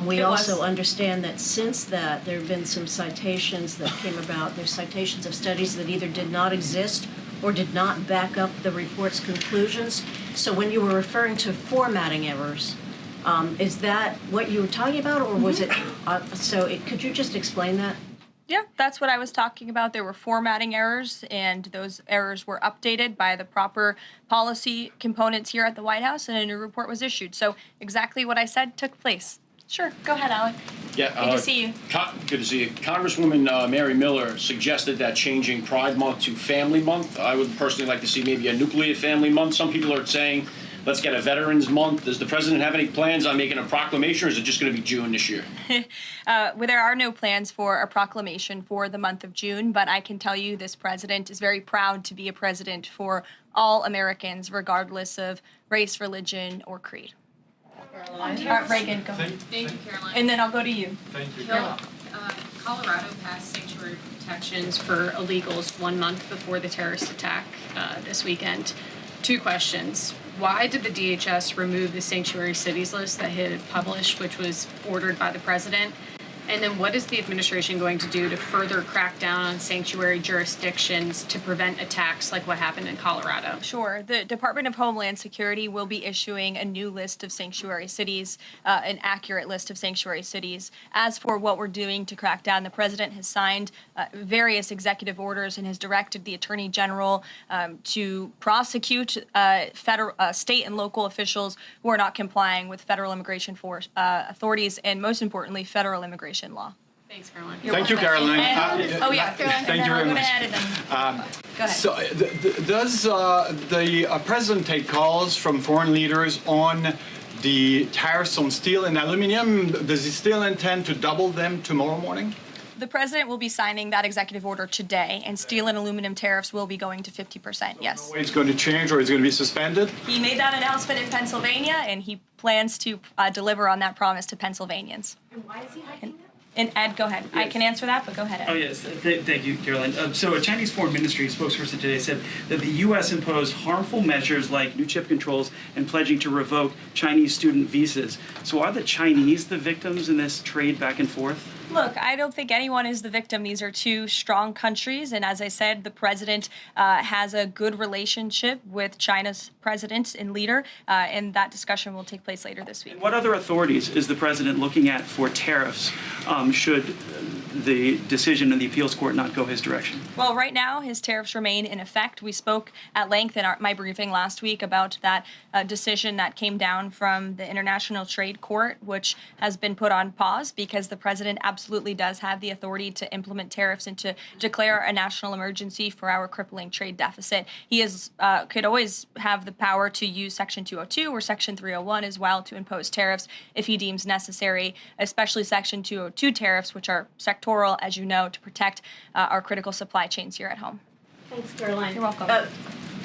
We also understand that since that, there have been some citations that came about. There's citations of studies that either did not exist or did not back up the report's conclusions. So when you were referring to formatting errors, is that what you were talking about, or was it, could you just explain that? Yeah, that's what I was talking about. There were formatting errors, and those errors were updated by the proper policy components here at the White House, and a new report was issued. So exactly what I said took place. Sure, go ahead, Alec. Yeah, good to see you. Good to see you. Congresswoman Mary Miller suggested that changing Pride Month to Family Month. I would personally like to see maybe a nuclear family month. Some people are saying, let's get a Veterans Month. Does the president have any plans on making a proclamation, or is it just going to be June this year? Well, there are no plans for a proclamation for the month of June, but I can tell you this president is very proud to be a president for all Americans, regardless of race, religion, or creed. Reagan, go ahead. Thank you, Caroline. And then I'll go to you. Thank you. You're welcome. Colorado passed sanctuary protections for illegals 1 month before the terrorist attack this weekend. 2 questions. Why did the DHS remove the sanctuary cities list that it had published, which was ordered by the president? And then what is the administration going to do to further crack down on sanctuary jurisdictions to prevent attacks like what happened in Colorado? Sure. The Department of Homeland Security will be issuing a new list of sanctuary cities, an accurate list of sanctuary cities. As for what we're doing to crack down, the president has signed various executive orders and has directed the Attorney General to prosecute federal, state and local officials who are not complying with federal immigration authorities and, most importantly, federal immigration law. Thanks, Caroline. Thank you, Caroline. Oh, yeah. Thank you very much. Go ahead. So, does the president take calls from foreign leaders on the tariffs on steel and aluminum? Does he still intend to double them tomorrow morning? The president will be signing that executive order today, and steel and aluminum tariffs will be going to 50%, yes. It's going to change, or is it going to be suspended? He made that announcement in Pennsylvania, and he plans to deliver on that promise to Pennsylvanians. And why is he hiking that? And Ed, go ahead. Yes. I can answer that, but go ahead, Ed. Oh, yes. Thank you, Caroline. So a Chinese Foreign Ministry spokesperson today said that the U.S. imposed harmful measures like new chip controls and pledging to revoke Chinese student visas. So are the Chinese the victims in this trade back and forth? Look, I don't think anyone is the victim. These are 2 strong countries, and as I said, the president has a good relationship with China's president and leader, and that discussion will take place later this week. And what other authorities is the president looking at for tariffs should the decision in the appeals court not go his direction? Well, right now, his tariffs remain in effect. We spoke at length in my briefing last week about that decision that came down from the International Trade Court, which has been put on pause because the president absolutely does have the authority to implement tariffs and to declare a national emergency for our crippling trade deficit. He could always have the power to use Section 202 or Section 301 as well to impose tariffs if he deems necessary, especially Section 202 tariffs, which are sectoral, as you know, to protect our critical supply chains here at home. Thanks, Caroline. You're welcome.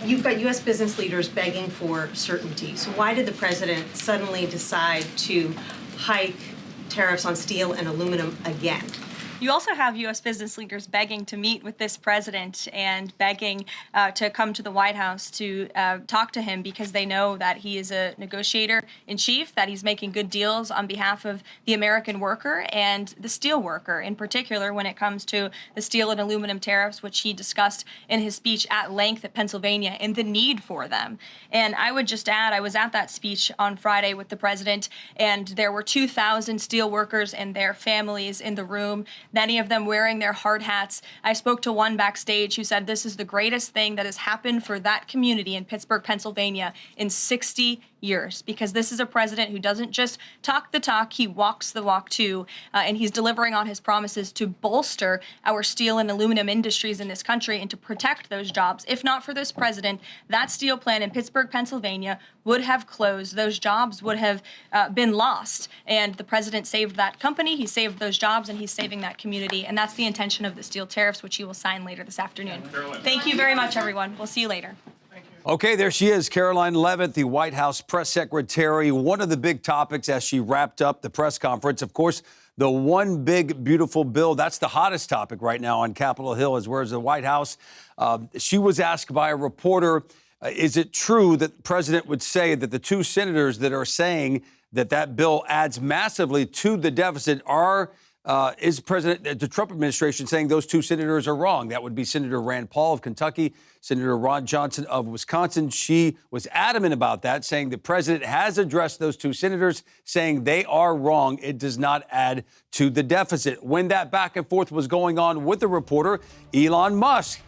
You've got U.S. business leaders begging for certainty. So why did the president suddenly decide to hike tariffs on steel and aluminum again? You also have U.S. business leaders begging to meet with this president and begging to come to the White House to talk to him because they know that he is a negotiator in chief, that he's making good deals on behalf of the American worker and the steel worker, in particular when it comes to the steel and aluminum tariffs, which he discussed in his speech at length at Pennsylvania and the need for them. And I would just add, I was at that speech on Friday with the president, and there were 2,000 steel workers and their families in the room, many of them wearing their hard hats. I spoke to one backstage who said this is the greatest thing that has happened for that community in Pittsburgh, Pennsylvania in 60 years, because this is a president who doesn't just talk the talk, he walks the walk too, and he's delivering on his promises to bolster our steel and aluminum industries in this country and to protect those jobs. If not for this president, that steel plant in Pittsburgh, Pennsylvania would have closed. Those jobs would have been lost, and the president saved that company, he saved those jobs, and he's saving that community, and that's the intention of the steel tariffs, which he will sign later this afternoon. Thank you very much, everyone. We'll see you later. Thank you. Okay, there she is, Caroline Leavitt, the White House press secretary. One of the big topics as she wrapped up the press conference, of course, the one big, beautiful bill. That's the hottest topic right now on Capitol Hill, as well as the White House. She was asked by a reporter, is it true that the president would say that the two senators that are saying that that bill adds massively to the deficit is the Trump administration saying those two senators are wrong? That would be Senator Rand Paul of Kentucky, Senator Ron Johnson of Wisconsin. She was adamant about that, saying the president has addressed those two senators, saying they are wrong. It does not add to the deficit. When that back and forth was going on with the reporter, Elon Musk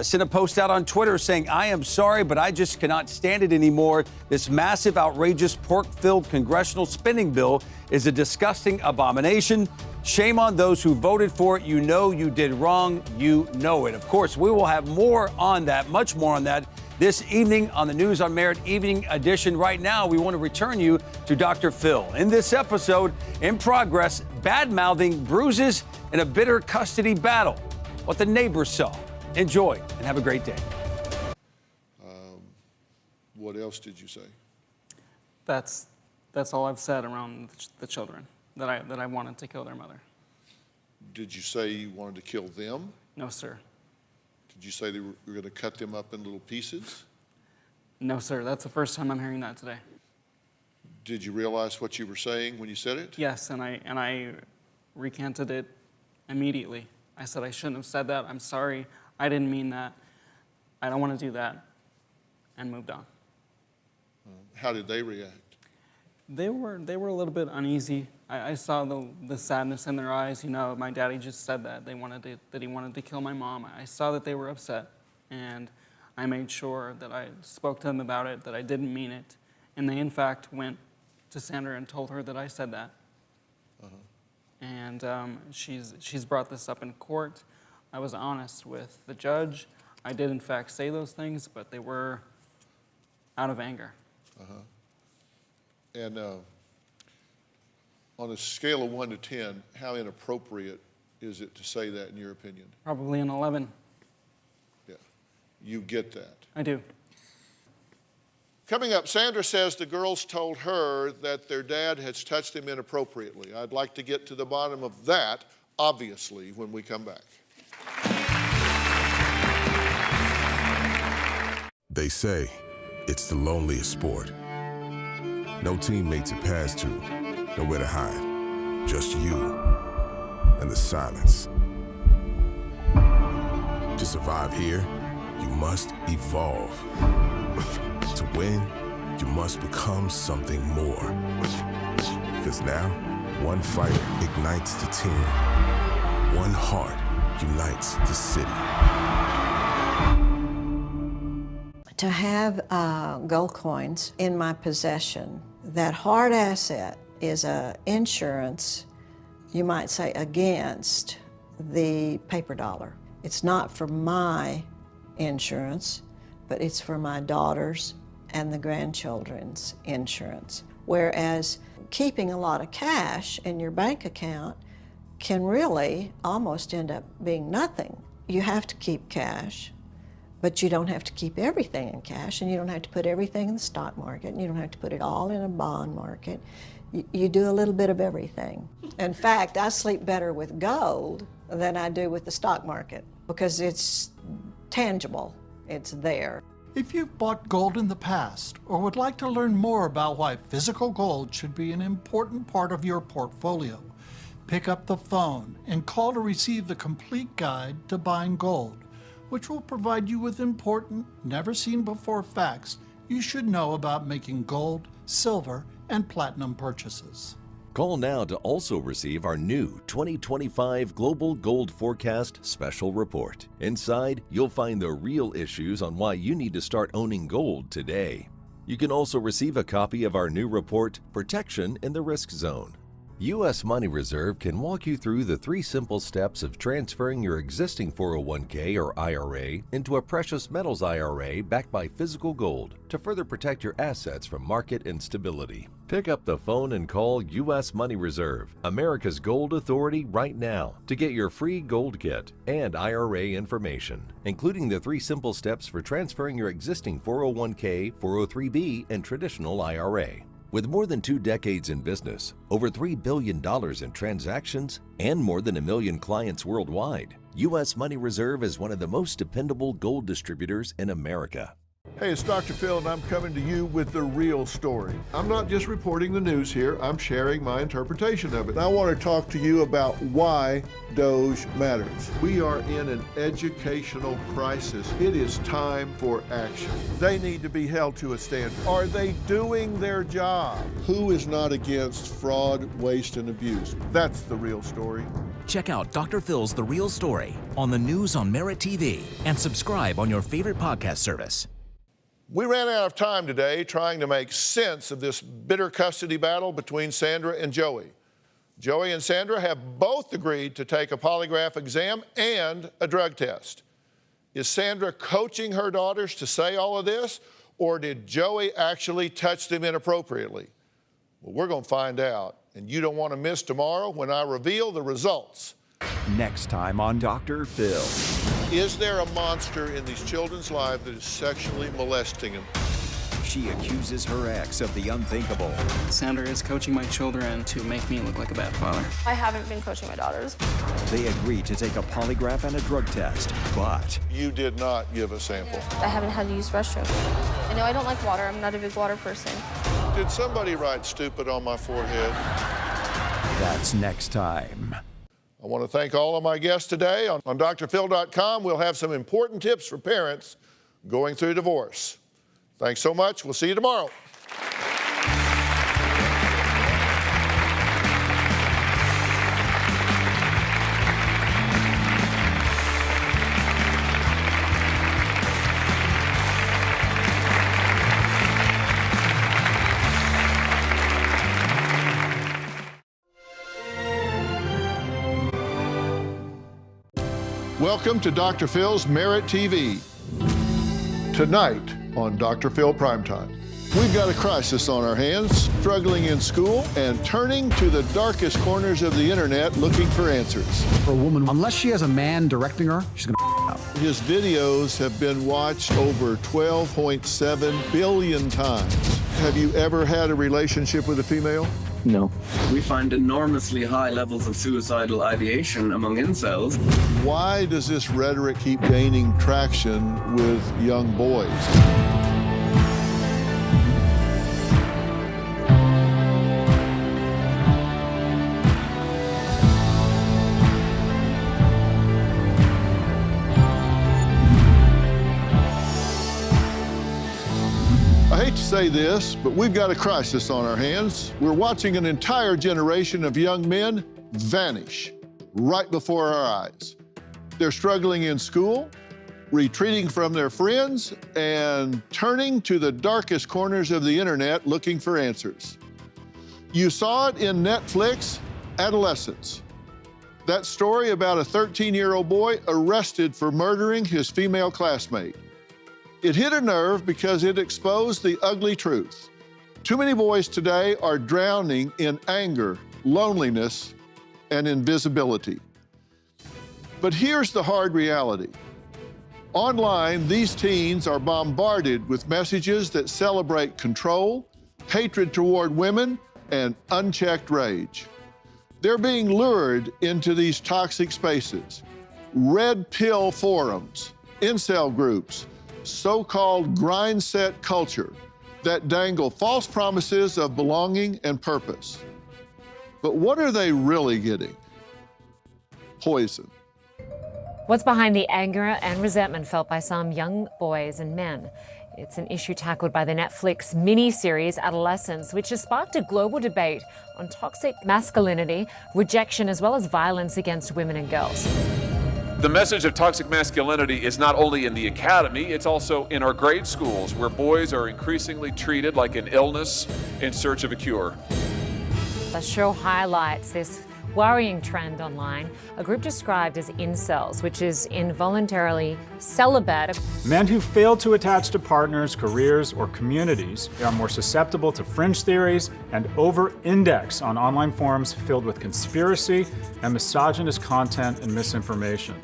sent a post out on Twitter saying, I am sorry, but I just cannot stand it anymore. This massive, outrageous, pork-filled congressional spending bill is a disgusting abomination. Shame on those who voted for it. You know you did wrong. You know it. Of course, we will have more on that, much more on that, this evening on the News on Merit Evening Edition. Right now, we want to return you to Dr. Phil. In this episode, in progress, bad-mouthing, bruises, and a bitter custody battle. What the neighbors saw. Enjoy and have a great day. What else did you say? That's all I've said around the children, that I wanted to kill their mother. Did you say you wanted to kill them? No, sir. Did you say they were going to cut them up in little pieces? No, sir. That's the first time I'm hearing that today. Did you realize what you were saying when you said it? Yes, and I recanted it immediately. I said I shouldn't have said that. I'm sorry. I didn't mean that. I don't want to do that, and moved on. How did they react? They were a little bit uneasy. I saw the sadness in their eyes. You know, my daddy just said that he wanted to kill my mom. I saw that they were upset, and I made sure that I spoke to them about it, that I didn't mean it, and they in fact went to Sandra and told her that I said that. And she's brought this up in court. I was honest with the judge. I did in fact say those things, but they were out of anger. And on a scale of 1 to 10, how inappropriate is it to say that in your opinion? Probably an 11. Yeah, you get that. I do. Coming up, Sandra says the girls told her that their dad has touched them inappropriately. I'd like to get to the bottom of that, obviously, when we come back. They say it's the loneliest sport. No teammates to pass to, nowhere to hide. Just you and the silence. To survive here, you must evolve. To win, you must become something more. Because now, one fighter ignites the team. One heart unites the city. To have gold coins in my possession, that hard asset is a insurance, you might say, against the paper dollar. It's not for my insurance, but it's for my daughter's and the grandchildren's insurance. Whereas keeping a lot of cash in your bank account can really almost end up being nothing. You have to keep cash, but you don't have to keep everything in cash, and you don't have to put everything in the stock market, and you don't have to put it all in a bond market. You do a little bit of everything. In fact, I sleep better with gold than I do with the stock market because it's tangible, it's there. If you've bought gold in the past or would like to learn more about why physical gold should be an important part of your portfolio, pick up the phone and call to receive the complete guide to buying gold, which will provide you with important, never-seen-before facts you should know about making gold, silver, and platinum purchases. Call now to also receive our new 2025 Global Gold Forecast Special Report. Inside, you'll find the real issues on why you need to start owning gold today. You can also receive a copy of our new report, Protection in the Risk Zone. U.S. Money Reserve can walk you through the 3 simple steps of transferring your existing 401k or IRA into a precious metals IRA backed by physical gold to further protect your assets from market instability. Pick up the phone and call U.S. Money Reserve, America's gold authority, right now to get your free gold kit and IRA information, including the 3 simple steps for transferring your existing 401k, 403b, and traditional IRA. With more than 2 decades in business, over $3 billion in transactions, and more than 1 million clients worldwide, U.S. Money Reserve is one of the most dependable gold distributors in America. Hey, it's Dr. Phil, and I'm coming to you with the real story. I'm not just reporting the news here, I'm sharing my interpretation of it. And I want to talk to you about why DOGE matters. We are in an educational crisis. It is time for action. They need to be held to a standard. Are they doing their job? Who is not against fraud, waste, and abuse? That's the real story. Check out Dr. Phil's The Real Story on the news on Merit TV and subscribe on your favorite podcast service. We ran out of time today trying to make sense of this bitter custody battle between Sandra and Joey. Joey and Sandra have both agreed to take a polygraph exam and a drug test. Is Sandra coaching her daughters to say all of this, or did Joey actually touch them inappropriately? Well, we're going to find out, and you don't want to miss tomorrow when I reveal the results. Next time on Dr. Phil. Is there a monster in these children's lives that is sexually molesting them? She accuses her ex of the unthinkable. Sandra is coaching my children to make me look like a bad father. I haven't been coaching my daughters. They agreed to take a polygraph and a drug test, but... You did not give a sample. I haven't had to use restroom. I know I don't like water. I'm not a big water person. Did somebody write stupid on my forehead? That's next time. I want to thank all of my guests today. On drphil.com, we'll have some important tips for parents going through divorce. Thanks so much. We'll see you tomorrow. Welcome to Dr. Phil's Merit TV. Tonight on Dr. Phil Primetime, we've got a crisis on our hands, struggling in school and turning to the darkest corners of the internet looking for answers. For a woman, unless she has a man directing her, she's gonna up. His videos have been watched over 12.7 billion times. Have you ever had a relationship with a female? No. We find enormously high levels of suicidal ideation among incels. Why does this rhetoric keep gaining traction with young boys? I hate to say this, but we've got a crisis on our hands. We're watching an entire generation of young men vanish right before our eyes. They're struggling in school, retreating from their friends, and turning to the darkest corners of the internet looking for answers. You saw it in Netflix, Adolescence. That story about a 13-year-old boy arrested for murdering his female classmate. It hit a nerve because it exposed the ugly truth. Too many boys today are drowning in anger, loneliness, and invisibility. But here's the hard reality. Online, these teens are bombarded with messages that celebrate control, hatred toward women, and unchecked rage. They're being lured into these toxic spaces. Red pill forums, incel groups, so-called grind set culture that dangle false promises of belonging and purpose. But what are they really getting? Poison. What's behind the anger and resentment felt by some young boys and men? It's an issue tackled by the Netflix mini-series Adolescence, which has sparked a global debate on toxic masculinity, rejection, as well as violence against women and girls. The message of toxic masculinity is not only in the academy, it's also in our grade schools, where boys are increasingly treated like an illness in search of a cure. The show highlights this worrying trend online, a group described as incels, which is involuntarily celibate. Men who fail to attach to partners, careers, or communities are more susceptible to fringe theories and over-index on online forums filled with conspiracy and misogynist content and misinformation.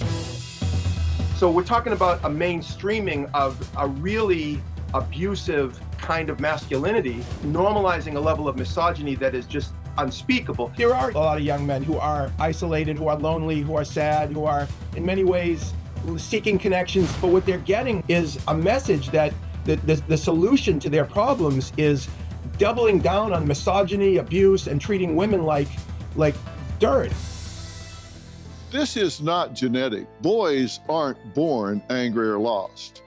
So we're talking about a mainstreaming of a really abusive kind of masculinity, normalizing a level of misogyny that is just unspeakable. There are a lot of young men who are isolated, who are lonely, who are sad, who are in many ways seeking connections, but what they're getting is a message that the solution to their problems is doubling down on misogyny, abuse, and treating women like dirt. This is not genetic. Boys aren't born angry or lost.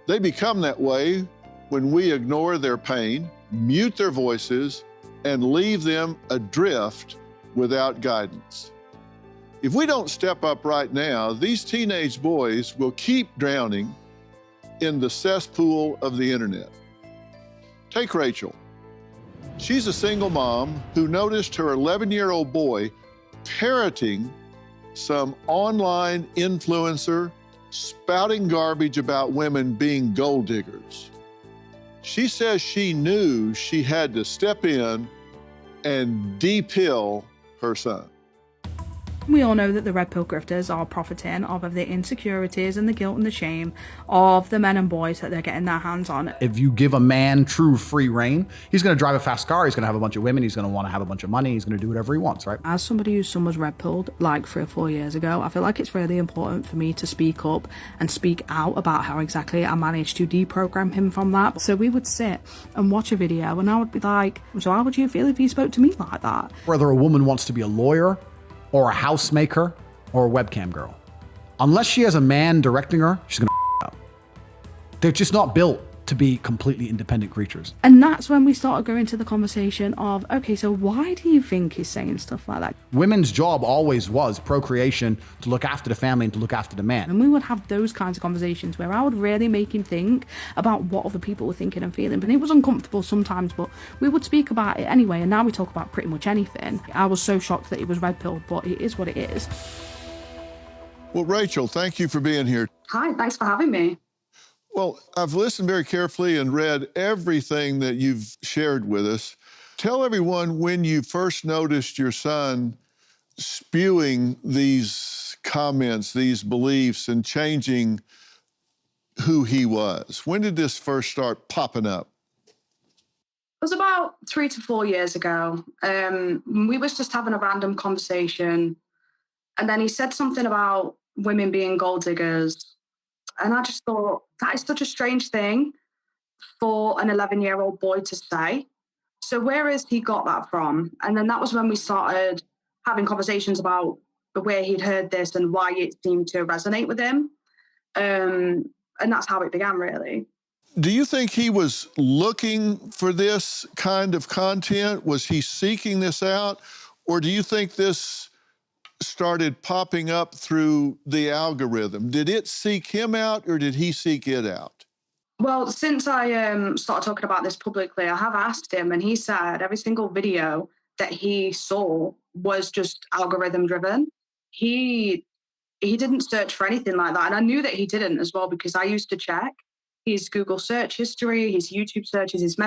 They become that way when we ignore their pain, mute their voices, and leave them adrift without guidance. If we don't step up right now, these teenage boys will keep drowning in the cesspool of the internet. Take Rachel. She's a single mom who noticed her 11-year-old boy parroting some online influencer spouting garbage about women being gold diggers. She says she knew she had to step in and de-pill her son. We all know that the red pill grifters are profiting off of the insecurities and the guilt and the shame of the men and boys that they're getting their hands on. If you give a man true free reign, he's going to drive a fast car, he's going to have a bunch of women, he's going to want to have a bunch of money, he's going to do whatever he wants, right? As somebody whose son was red pilled like 3 or 4 years ago, I feel like it's really important for me to speak up and speak out about how exactly I managed to deprogram him from that. So we would sit and watch a video and I would be like, so how would you feel if you spoke to me like that? Whether a woman wants to be a lawyer or a housemaker or a webcam girl, unless she has a man directing her, she's gonna out. They're just not built to be completely independent creatures. And that's when we started going to the conversation of, okay, so why do you think he's saying stuff like that? Women's job always was procreation, to look after the family and to look after the man. And we would have those kinds of conversations where I would really make him think about what other people were thinking and feeling. But it was uncomfortable sometimes, but we would speak about it anyway. And now we talk about pretty much anything. I was so shocked that he was red-pilled, but it is what it is. Well, Rachel, thank you for being here. Hi, thanks for having me. Well, I've listened very carefully and read everything that you've shared with us. Tell everyone when you first noticed your son spewing these comments, these beliefs, and changing who he was. When did this first start popping up? It was about 3 to 4 years ago. We was just having a random conversation, and then he said something about women being gold diggers. And I just thought, that is such a strange thing for an 11-year-old boy to say. So where has he got that from? And then that was when we started having conversations about where he'd heard this and why it seemed to resonate with him. And that's how it began, really. Do you think he was looking for this kind of content? Was he seeking this out? Or do you think this started popping up through the algorithm? Did it seek him out or did he seek it out? Well, since I started talking about this publicly, I have asked him, and he said every single video that he saw was just algorithm driven. He didn't search for anything like that. And I knew that he didn't as well, because I used to check his Google search history, his YouTube searches, his messages.